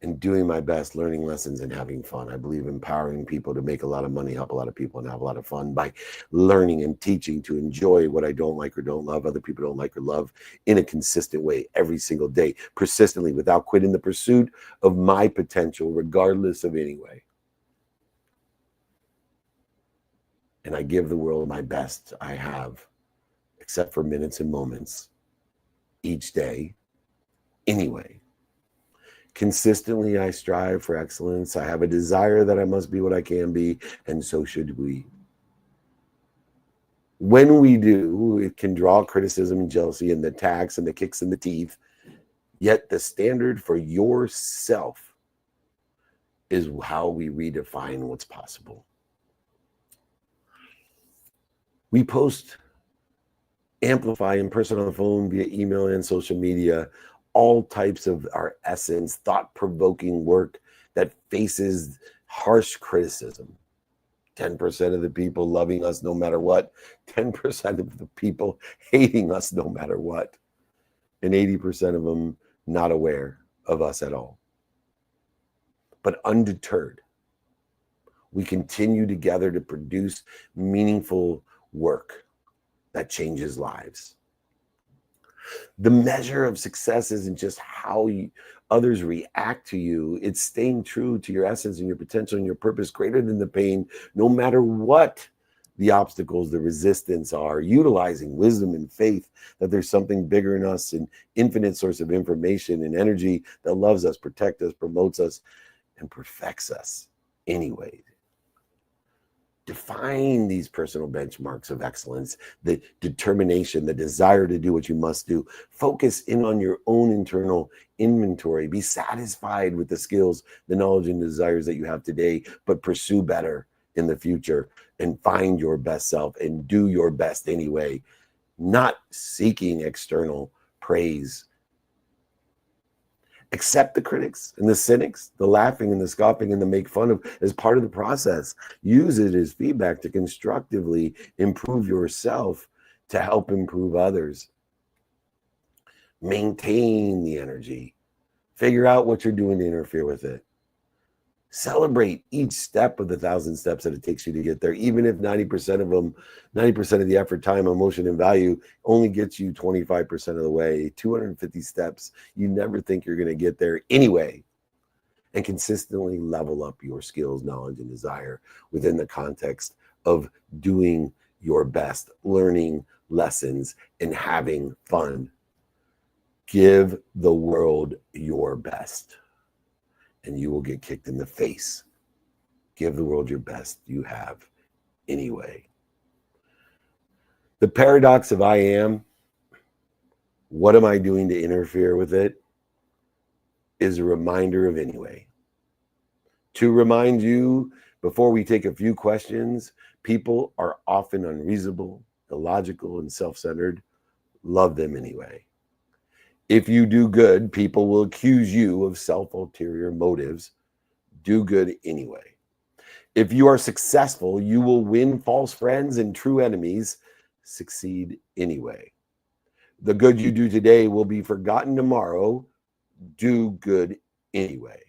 and doing my best, learning lessons and having fun. I believe empowering people to make a lot of money, help a lot of people, and have a lot of fun by learning and teaching to enjoy what I don't like or don't love, other people don't like or love, in a consistent way every single day, persistently, without quitting the pursuit of my potential, regardless of any way. And I give the world my best I have, except for minutes and moments, each day, anyway. Consistently, I strive for excellence. I have a desire that I must be what I can be, and so should we. When we do, it can draw criticism and jealousy and the attacks and the kicks in the teeth. Yet the standard for yourself is how we redefine what's possible. We post, amplify, and person on the phone via email and social media all types of our essence, thought-provoking work that faces harsh criticism. 10% of the people loving us no matter what, 10% of the people hating us no matter what, and 80% of them not aware of us at all. But undeterred, we continue together to produce meaningful work that changes lives. The measure of success isn't just how others react to you. It's staying true to your essence and your potential and your purpose greater than the pain, no matter what the obstacles, the resistance are, utilizing wisdom and faith that there's something bigger in us, an infinite source of information and energy that loves us, protects us, promotes us, and perfects us anyway. Define these personal benchmarks of excellence, the determination, the desire to do what you must do. Focus in on your own internal inventory. Be satisfied with the skills, the knowledge, and desires that you have today, but pursue better in the future and find your best self and do your best anyway, not seeking external praise. Accept the critics and the cynics, the laughing and the scoffing and the make fun of as part of the process. Use it as feedback to constructively improve yourself to help improve others. Maintain the energy. Figure out what you're doing to interfere with it. Celebrate each step of the 1,000 steps that it takes you to get there, even if 90% of them, 90% of the effort, time, emotion, and value only gets you 25% of the way. 250 steps, you never think you're going to get there anyway. And consistently level up your skills, knowledge, and desire within the context of doing your best, learning lessons, and having fun. Give the world your best, and you will get kicked in the face. Give the world your best you have anyway. The paradox of I am, what am I doing to interfere with it, is a reminder of anyway. To remind you, before we take a few questions, people are often unreasonable, illogical, and self-centered. Love them anyway. If you do good, people will accuse you of self-ulterior motives. Do good anyway. If you are successful, you will win false friends and true enemies. Succeed anyway. The good you do today will be forgotten tomorrow. Do good anyway.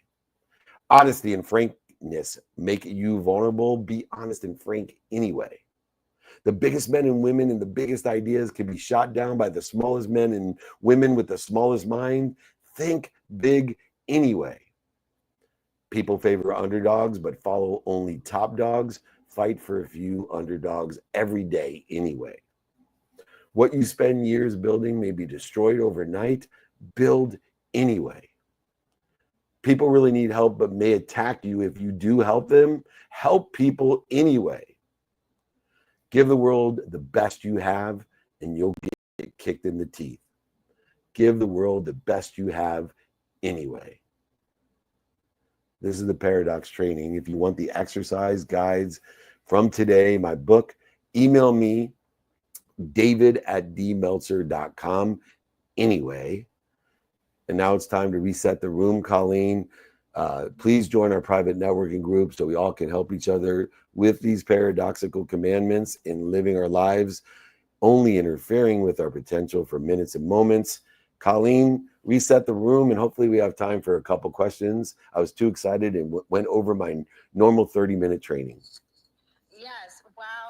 Honesty and frankness make you vulnerable. Be honest and frank anyway. The biggest men and women and the biggest ideas can be shot down by the smallest men and women with the smallest mind. Think big anyway. People favor underdogs, but follow only top dogs. Fight for a few underdogs every day anyway. What you spend years building may be destroyed overnight. Build anyway. People really need help, but may attack you if you do help them. Help people anyway. Give the world the best you have, and you'll get kicked in the teeth. Give the world the best you have anyway. This is the Paradox training. If you want the exercise guides from today, my book, email me, david@dmeltzer.com anyway. And now it's time to reset the room, Colleen. Please join our private networking group so we all can help each other with these paradoxical commandments in living our lives, only interfering with our potential for minutes and moments. Colleen, reset the room, and hopefully we have time for a couple questions. I was too excited and went over my normal 30-minute training. Yes. Wow.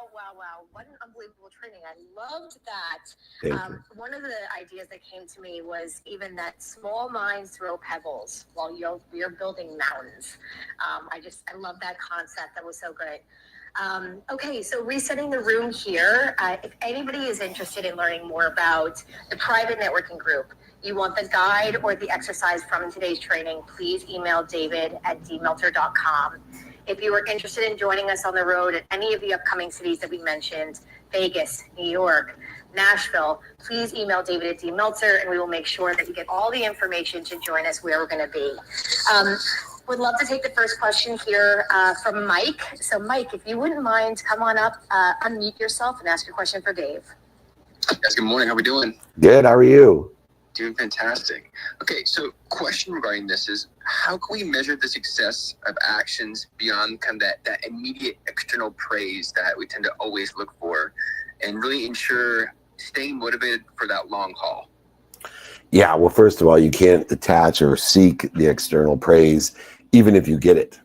What an unbelievable training. I loved that. Thank you. One of the ideas that came to me was even that small minds throw pebbles while you're building mountains. I love that concept. That was so great. Okay, so resetting the room here. If anybody is interested in learning more about the private networking group, you want the guide or the exercise from today's training, please email david@dmelter.com. If you are interested in joining us on the road at any of the upcoming cities that we mentioned, Vegas, New York, Nashville, please email david@dmelter, and we will make sure that you get all the information to join us where we're going to be. Would love to take the first question here from Mike. So Mike, if you wouldn't mind, come on up, unmute yourself and ask your question for Dave. Guys, good morning. How we doing? Good. How are you? Doing fantastic. Okay, so question regarding this is, how can we measure the success of actions beyond kind of that immediate external praise that we tend to always look for, and really ensure staying motivated for that long haul? Yeah, well, first of all, you can't attach or seek the external praise, even if you get it,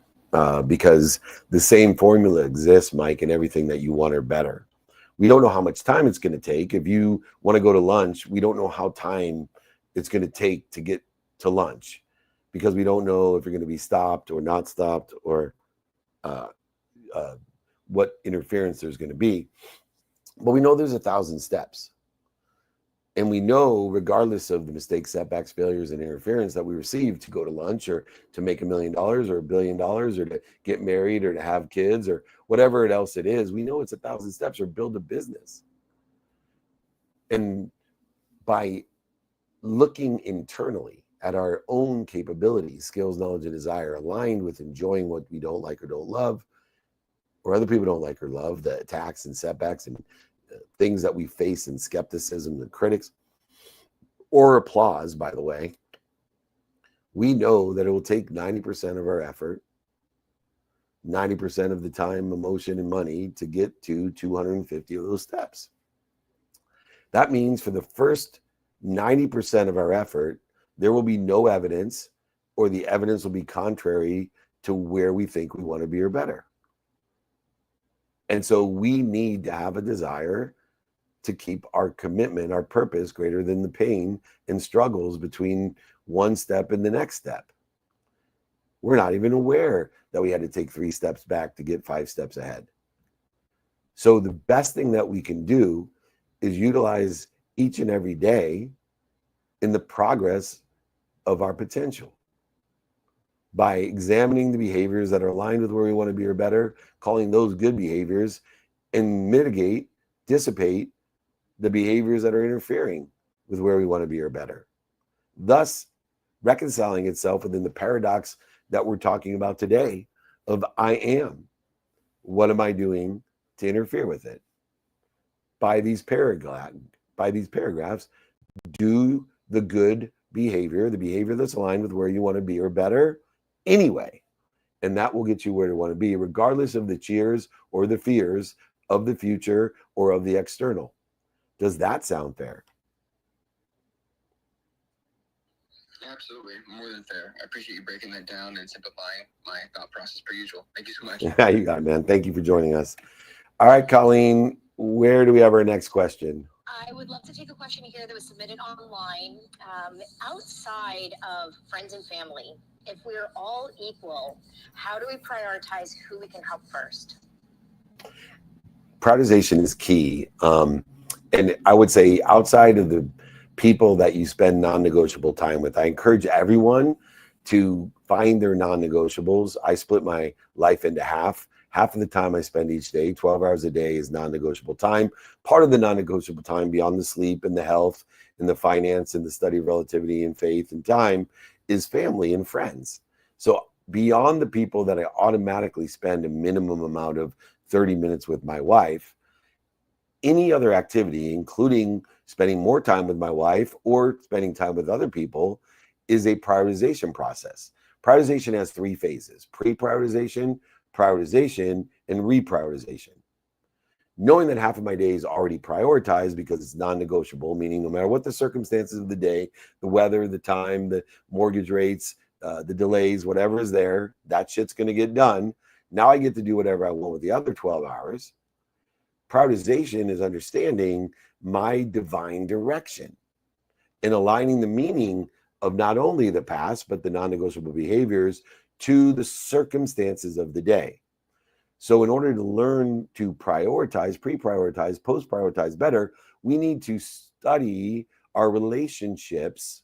because the same formula exists, Mike, in everything that you want or better. We don't know how much time it's going to take. If you want to go to lunch, we don't know how time it's going to take to get to lunch, because we don't know if you're going to be stopped or not stopped, or what interference there's going to be. But we know there's 1,000 steps. And we know, regardless of the mistakes, setbacks, failures, and interference that we receive to go to lunch, or to make $1 million or $1 billion, or to get married, or to have kids, or whatever else it is, we know it's 1,000 steps, or build a business. And by looking internally at our own capabilities, skills, knowledge, and desire, aligned with enjoying what we don't like or don't love, or other people don't like or love, the attacks and setbacks and things that we face, and skepticism and critics, or applause, by the way, we know that it will take 90% of our effort, 90% of the time, emotion, and money to get to 250 of those steps. That means for the first 90% of our effort, there will be no evidence, or the evidence will be contrary to where we think we want to be or better. And so we need to have a desire to keep our commitment, our purpose, greater than the pain and struggles between one step and the next step. We're not even aware that we had to take 3 steps back to get 5 steps ahead. So the best thing that we can do is utilize each and every day in the progress of our potential, by examining the behaviors that are aligned with where we want to be or better, calling those good behaviors, and mitigate, dissipate the behaviors that are interfering with where we want to be or better. Thus, reconciling itself within the paradox that we're talking about today of I am. What am I doing to interfere with it? By these paragraphs, do the good behavior, the behavior that's aligned with where you want to be or better, anyway, and that will get you where you want to be, regardless of the cheers or the fears of the future or of the external. Does that sound fair? Absolutely, more than fair. I appreciate you breaking that down and simplifying my thought process per usual. Thank you so much. Yeah, you got it, man. Thank you for joining us. All right, Colleen, where do we have our next question? I would love to take a question here that was submitted online. Outside of friends and family, if we're all equal, how do we prioritize who we can help first? Prioritization is key. And I would say, outside of the people that you spend non-negotiable time with, I encourage everyone to find their non-negotiables. I split my life into half. Half of the time I spend each day, 12 hours a day, is non-negotiable time. Part of the non-negotiable time, beyond the sleep and the health and the finance and the study of relativity and faith and time, is family and friends. So beyond the people that I automatically spend a minimum amount of 30 minutes with my wife, any other activity, including spending more time with my wife or spending time with other people, is a prioritization process. Prioritization has 3 phases: pre-prioritization, prioritization, and reprioritization. knowing that half of my day is already prioritized because it's non-negotiable, meaning no matter what the circumstances of the day, the weather, the time, the mortgage rates, the delays, whatever is there, that shit's going to get done. Now I get to do whatever I want with the other 12 hours. Prioritization is understanding my divine direction and aligning the meaning of not only the past, but the non-negotiable behaviors to the circumstances of the day. So in order to learn to prioritize, pre-prioritize, post-prioritize better, we need to study our relationships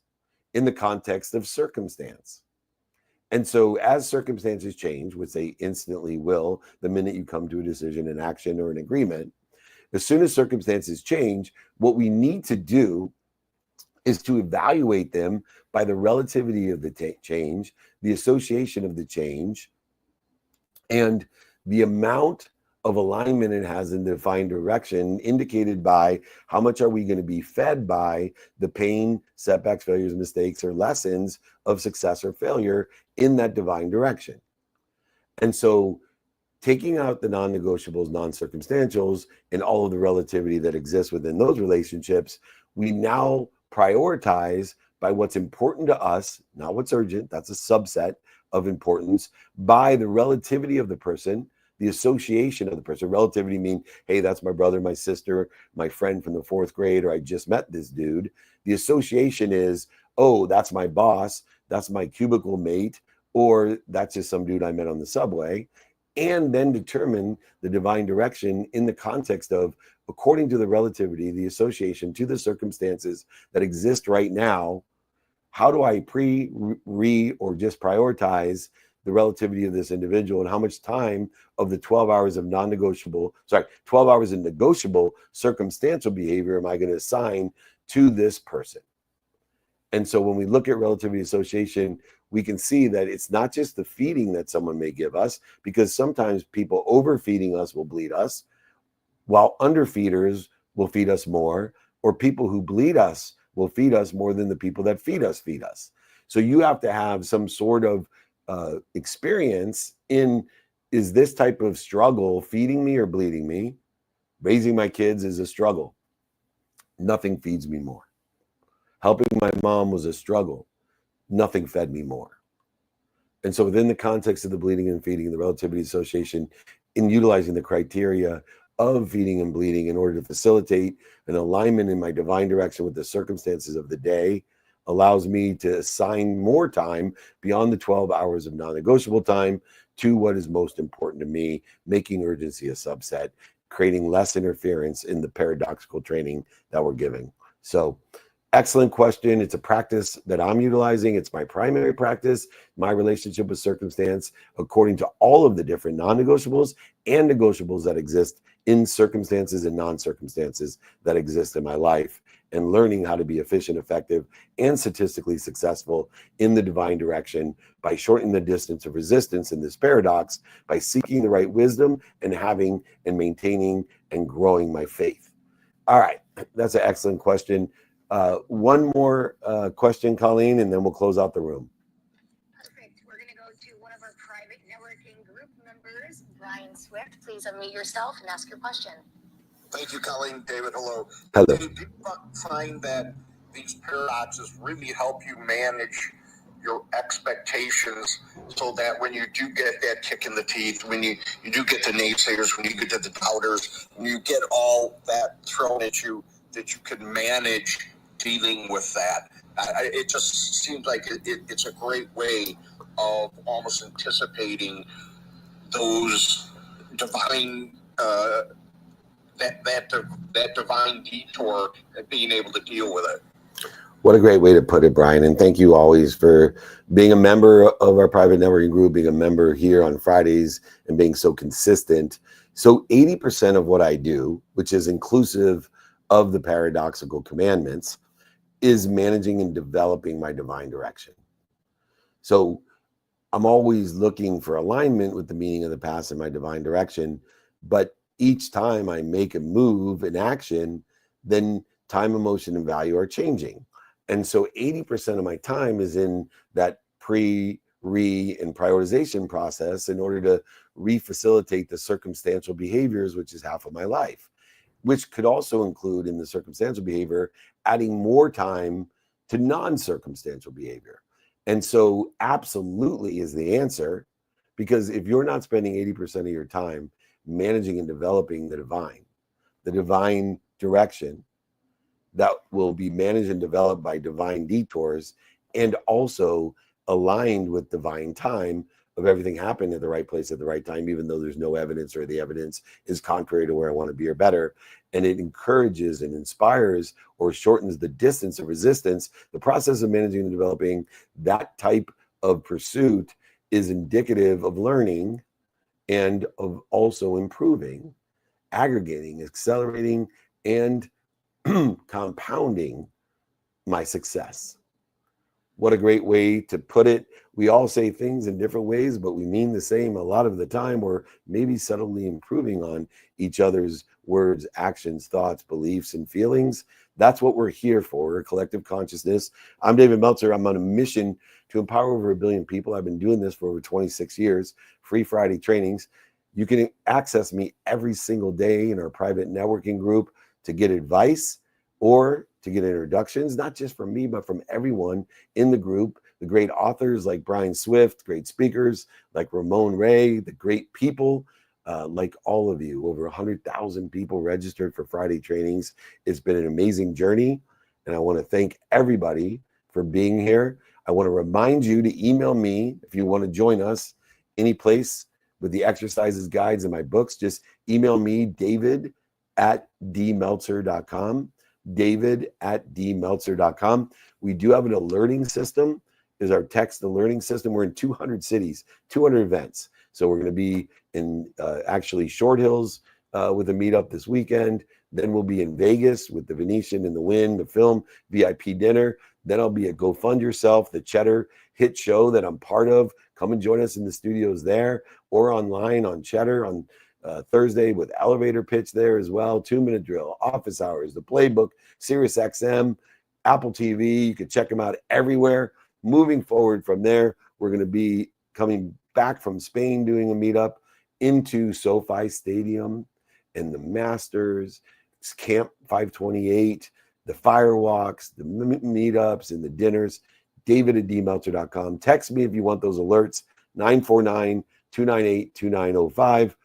in the context of circumstance. And so as circumstances change, which they instantly will the minute you come to a decision, an action, or an agreement, as soon as circumstances change, what we need to do is to evaluate them by the relativity of the change, the association of the change, and the amount of alignment it has in the defined direction, indicated by how much are we going to be fed by the pain, setbacks, failures, mistakes, or lessons of success or failure in that divine direction. And so taking out the non-negotiables, non-circumstantials, and all of the relativity that exists within those relationships, we now prioritize by what's important to us, not what's urgent. That's a subset of importance, by the relativity of the person, the association of the person. Relativity mean, hey, that's my brother, my sister, my friend from the 4th grade, or I just met this dude. The association is, oh, that's my boss, that's my cubicle mate, or that's just some dude I met on the subway. And then determine the divine direction in the context of, according to the relativity, the association to the circumstances that exist right now, how do I or just prioritize the relativity of this individual, and how much time of the 12 hours of 12 hours of negotiable circumstantial behavior am I going to assign to this person? And so when we look at relativity association, we can see that it's not just the feeding that someone may give us, because sometimes people overfeeding us will bleed us, while underfeeders will feed us more, or people who bleed us will feed us more than the people that feed us. So you have to have some sort of experience in, is this type of struggle feeding me or bleeding me? Raising my kids is a struggle. Nothing feeds me more. Helping my mom was a struggle. Nothing fed me more. And so within the context of the bleeding and feeding, the relativity association, in utilizing the criteria of feeding and bleeding in order to facilitate an alignment in my divine direction with the circumstances of the day, allows me to assign more time beyond the 12 hours of non-negotiable time to what is most important to me, making urgency a subset, creating less interference in the paradoxical training that we're giving. So excellent question. It's a practice that I'm utilizing. It's my primary practice, my relationship with circumstance, according to all of the different non-negotiables and negotiables that exist in circumstances and non-circumstances that exist in my life, and learning how to be efficient, effective, and statistically successful in the divine direction by shortening the distance of resistance in this paradox, by seeking the right wisdom and having and maintaining and growing my faith. All right, that's an excellent question. One more question, Colleen, and then we'll close out the room. Perfect. We're going to go to one of our private networking group members, Brian Swift. Please unmute yourself and ask your question. Thank you, Colleen. David, hello. Hello. David, do you find that these paradoxes really help you manage your expectations so that when you do get that kick in the teeth, when you do get the naysayers, when you get the doubters, when you get all that thrown at you, that you can manage dealing with that? It just seems like it's a great way of almost anticipating those divine that divine detour and being able to deal with it. What a great way to put it, Brian. And thank you always for being a member of our private networking group, being a member here on Fridays, and being so consistent. So 80% of what I do, which is inclusive of the paradoxical commandments, is managing and developing my divine direction. So I'm always looking for alignment with the meaning of the past and my divine direction. But each time I make a move, an action, then time, emotion, and value are changing. And so 80% of my time is in that and prioritization process in order to re-facilitate the circumstantial behaviors, which is half of my life, which could also include in the circumstantial behavior, adding more time to non-circumstantial behavior. And so absolutely is the answer, because if you're not spending 80% of your time managing and developing the divine direction that will be managed and developed by divine detours, and also aligned with divine time of everything happening at the right place at the right time, even though there's no evidence or the evidence is contrary to where I want to be or better. And it encourages and inspires or shortens the distance of resistance. The process of managing and developing that type of pursuit is indicative of learning and of also improving, aggregating, accelerating, and compounding my success. What a great way to put it. We all say things in different ways, but we mean the same a lot of the time, or maybe subtly improving on each other's words, actions, thoughts, beliefs, and feelings. That's what we're here for, collective consciousness. I'm David Meltzer. I'm on a mission to empower over 1 billion people. I've been doing this for over 26 years, free Friday trainings. You can access me every single day in our private networking group to get advice or to get introductions, not just from me, but from everyone in the group, the great authors like Brian Swift, great speakers like Ramon Ray, the great people like all of you. Over 100,000 people registered for Friday trainings. It's been an amazing journey, and I want to thank everybody for being here. I want to remind you to email me if you want to join us any place with the exercises, guides, and my books. Just email me, david@dmeltzer.com. david@dmeltzer.com. We do have an alerting system, is our text alerting system. We're in 200 cities, 200 events. So we're going to be in actually Short Hills with a meetup this weekend. Then we'll be in Vegas with the Venetian and the Wynn, the film, VIP dinner. Then I'll be at Go Fund Yourself, the Cheddar hit show that I'm part of. Come and join us in the studios there or online on Cheddar on Thursday with elevator pitch there as well. 2-minute drill, office hours, the playbook, Sirius XM, Apple TV. You can check them out everywhere. Moving forward from there, we're going to be coming back from Spain doing a meetup into SoFi Stadium and the Masters, Camp 528, the firewalks, the meetups, and the dinners. David@dmeltzer.com. Text me if you want those alerts, 949-298-2905.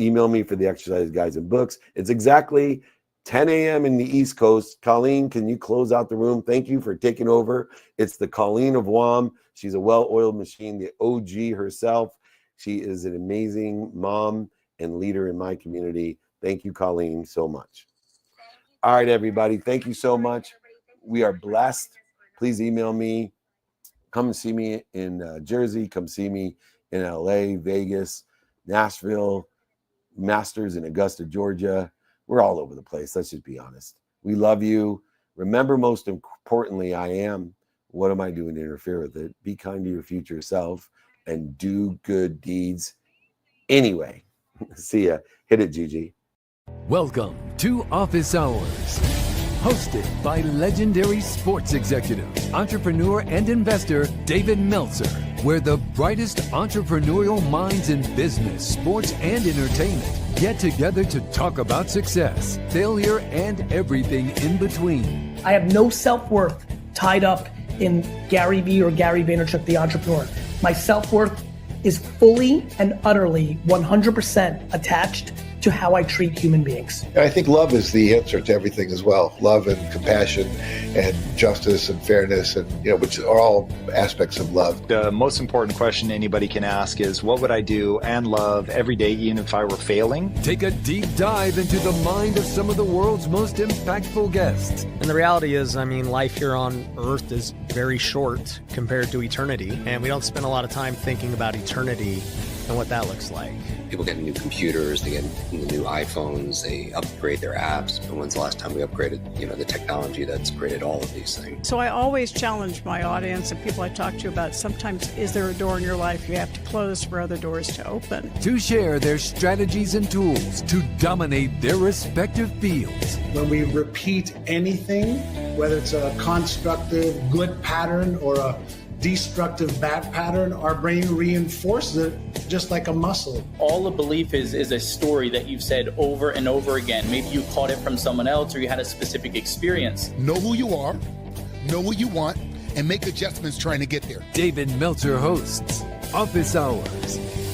Email me for the exercise guides and books. It's exactly 10 a.m. in the East Coast. Colleen, can you close out the room? Thank you for taking over. It's the Colleen of WOM. She's a well-oiled machine, the OG herself. She is an amazing mom and leader in my community. Thank you, Colleen, so much. All right, everybody. Thank you so much. We are blessed. Please email me. Come and see me in Jersey. Come see me in LA, Vegas, Nashville, Masters in Augusta, Georgia. We're all over the place. Let's just be honest. We love you. Remember, most importantly, I am. What am I doing to interfere with it? Be kind to your future self and do good deeds anyway. See ya. Hit it, Gigi. Welcome to Office Hours, hosted by legendary sports executive, entrepreneur, and investor David Meltzer, where the brightest entrepreneurial minds in business, sports, and entertainment get together to talk about success, failure, and everything in between. I have no self-worth tied up in Gary Vee or Gary Vaynerchuk, the entrepreneur. My self-worth is fully and utterly 100% attached to how I treat human beings. And I think love is the answer to everything as well. Love and compassion and justice and fairness, and which are all aspects of love. The most important question anybody can ask is, what would I do and love every day even if I were failing? Take a deep dive into the mind of some of the world's most impactful guests. And the reality is, life here on Earth is very short compared to eternity, and we don't spend a lot of time thinking about eternity and what that looks like. People get new computers, they get new iPhones, they upgrade their apps. But when's the last time we upgraded, the technology that's created all of these things? So I always challenge my audience and people I talk to about, sometimes is there a door in your life you have to close for other doors to open? To share their strategies and tools to dominate their respective fields. When we repeat anything, whether it's a constructive, good pattern or a destructive back pattern, our brain reinforces it just like a muscle. All a belief is a story that you've said over and over again. Maybe you caught it from someone else or you had a specific experience. Know who you are, know what you want, and make adjustments trying to get there. David Meltzer hosts Office Hours.